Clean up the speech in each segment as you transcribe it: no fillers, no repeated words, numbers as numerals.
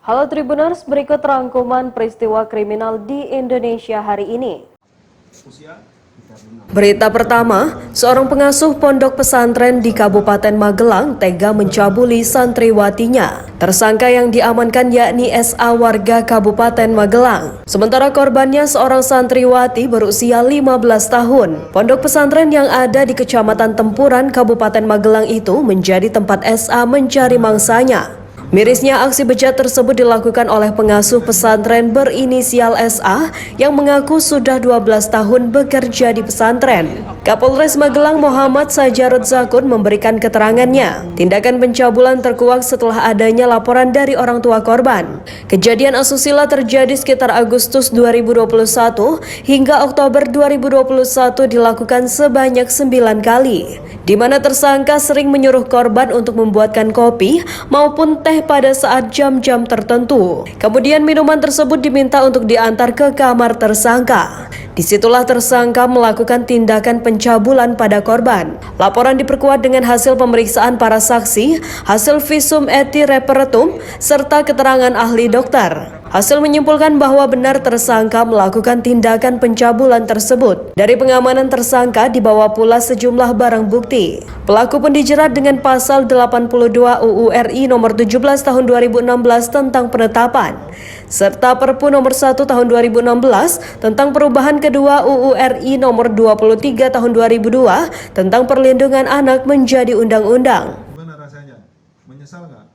Halo Tribuners, berikut rangkuman peristiwa kriminal di Indonesia hari ini. Berita pertama, seorang pengasuh pondok pesantren di Kabupaten Magelang tega mencabuli santriwatinya. Tersangka yang diamankan yakni SA warga Kabupaten Magelang. Sementara korbannya seorang santriwati berusia 15 tahun. Pondok pesantren yang ada di Kecamatan Tempuran, Kabupaten Magelang itu menjadi tempat SA mencari mangsanya. Mirisnya aksi bejat tersebut dilakukan oleh pengasuh pesantren berinisial SA yang mengaku sudah 12 tahun bekerja di pesantren. Kapolres Magelang Muhammad Sajarud Zakun memberikan keterangannya. Tindakan pencabulan terkuak setelah adanya laporan dari orang tua korban. Kejadian asusila terjadi sekitar Agustus 2021 hingga Oktober 2021 dilakukan sebanyak 9 kali, di mana tersangka sering menyuruh korban untuk membuatkan kopi maupun teh pada saat jam-jam tertentu. Kemudian minuman tersebut diminta untuk diantar ke kamar tersangka. Disitulah tersangka melakukan tindakan pencabulan pada korban. Laporan diperkuat dengan hasil pemeriksaan para saksi, hasil visum et repertum, serta keterangan ahli dokter. Hasil menyimpulkan bahwa benar tersangka melakukan tindakan pencabulan tersebut. Dari pengamanan tersangka dibawa pula sejumlah barang bukti. Pelaku pun dijerat dengan pasal 82 UU RI nomor 17 tahun 2016 tentang penetapan, serta Perpu nomor 1 tahun 2016 tentang perubahan kedua UU RI nomor 23 tahun 2002 tentang perlindungan anak menjadi undang-undang. Gimana rasanya? Menyesal nggak?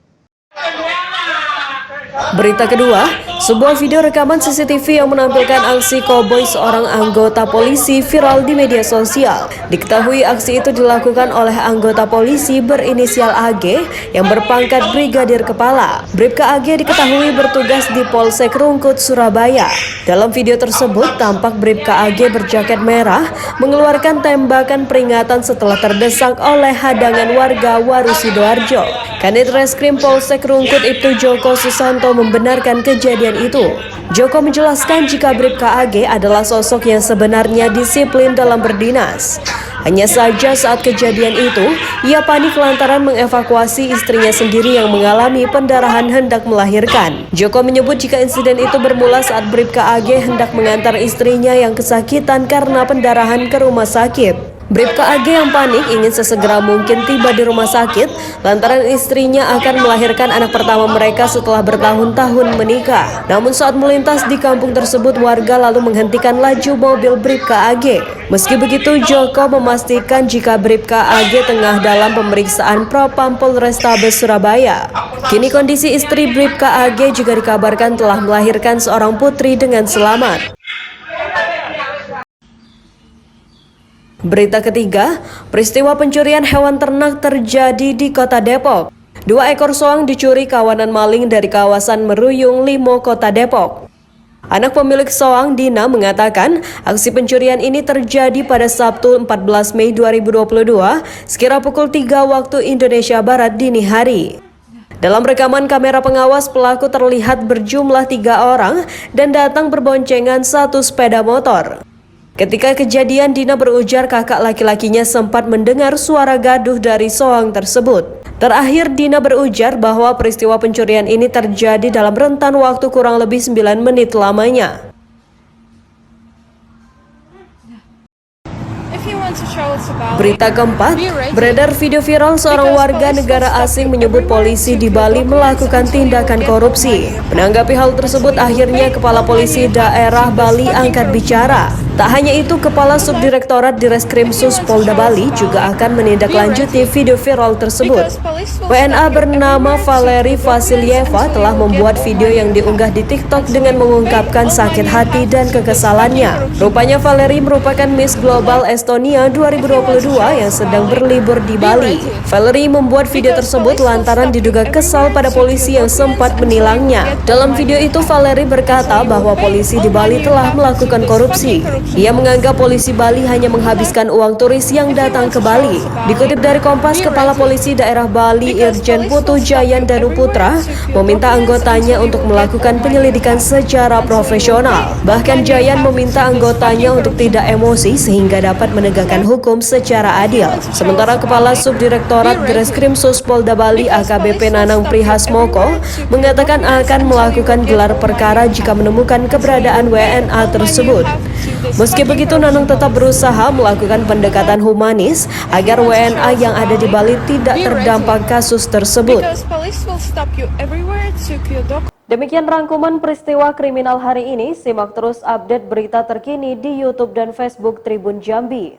Berita kedua, sebuah video rekaman CCTV yang menampilkan aksi koboi seorang anggota polisi viral di media sosial. Diketahui aksi itu dilakukan oleh anggota polisi berinisial AG yang berpangkat Brigadir Kepala. Bribka AG diketahui bertugas di Polsek Rungkut, Surabaya. Dalam video tersebut, tampak Bribka AG berjaket merah mengeluarkan tembakan peringatan setelah terdesak oleh hadangan warga Waru Sidoarjo. Kanit Reskrim Polsek Rungkut Ibtu Joko Susanto membenarkan kejadian itu. Joko menjelaskan jika Bribka AG adalah sosok yang sebenarnya disiplin dalam berdinas. Hanya saja saat kejadian itu, ia panik lantaran mengevakuasi istrinya sendiri yang mengalami pendarahan hendak melahirkan. Joko menyebut jika insiden itu bermula saat Bribka AG hendak mengantar istrinya yang kesakitan karena pendarahan ke rumah sakit. Bribka AG yang panik ingin sesegera mungkin tiba di rumah sakit lantaran istrinya akan melahirkan anak pertama mereka setelah bertahun-tahun menikah. Namun saat melintas di kampung tersebut, warga lalu menghentikan laju mobil Bribka AG. Meski begitu, Joko memastikan jika Bribka AG tengah dalam pemeriksaan Propam Polrestabes Surabaya. Kini kondisi istri Bribka AG juga dikabarkan telah melahirkan seorang putri dengan selamat. Berita ketiga, peristiwa pencurian hewan ternak terjadi di Kota Depok. 2 ekor soang dicuri kawanan maling dari kawasan Meruyung, Limo, Kota Depok. Anak pemilik soang, Dina, mengatakan aksi pencurian ini terjadi pada Sabtu 14 Mei 2022 sekira pukul 3 waktu Indonesia Barat dini hari. Dalam rekaman kamera pengawas, pelaku terlihat berjumlah 3 orang dan datang berboncengan 1 sepeda motor. Ketika kejadian, Dina berujar kakak laki-lakinya sempat mendengar suara gaduh dari soang tersebut. Terakhir, Dina berujar bahwa peristiwa pencurian ini terjadi dalam rentan waktu kurang lebih 9 menit lamanya. Berita keempat, beredar video viral seorang warga negara asing menyebut polisi di Bali melakukan tindakan korupsi. Menanggapi hal tersebut, akhirnya Kepala Polisi Daerah Bali angkat bicara. Tak hanya itu, Kepala Subdirektorat Direskrimsus Polda Bali juga akan menindaklanjuti video viral tersebut. WNA bernama Valeri Vasilyeva telah membuat video yang diunggah di TikTok dengan mengungkapkan sakit hati dan kekesalannya. Rupanya Valeri merupakan Miss Global Estonia 2022 yang sedang berlibur di Bali. Valeri membuat video tersebut lantaran diduga kesal pada polisi yang sempat menilangnya. Dalam video itu, Valeri berkata bahwa polisi di Bali telah melakukan korupsi. Ia menganggap polisi Bali hanya menghabiskan uang turis yang datang ke Bali. Dikutip dari Kompas, Kepala Polisi Daerah Bali Irjen Putu Jayan Danu Putra meminta anggotanya untuk melakukan penyelidikan secara profesional. Bahkan Jayan meminta anggotanya untuk tidak emosi sehingga dapat menegakkan hukum secara adil. Sementara Kepala Subdirektorat Ditreskrim Suspolda Bali AKBP Nanang Prihasmoko mengatakan akan melakukan gelar perkara jika menemukan keberadaan WNA tersebut. Meski begitu, Nanang tetap berusaha melakukan pendekatan humanis agar WNA yang ada di Bali tidak terdampak kasus tersebut. Demikian rangkuman peristiwa kriminal hari ini. Simak terus update berita terkini di YouTube dan Facebook Tribun Jambi.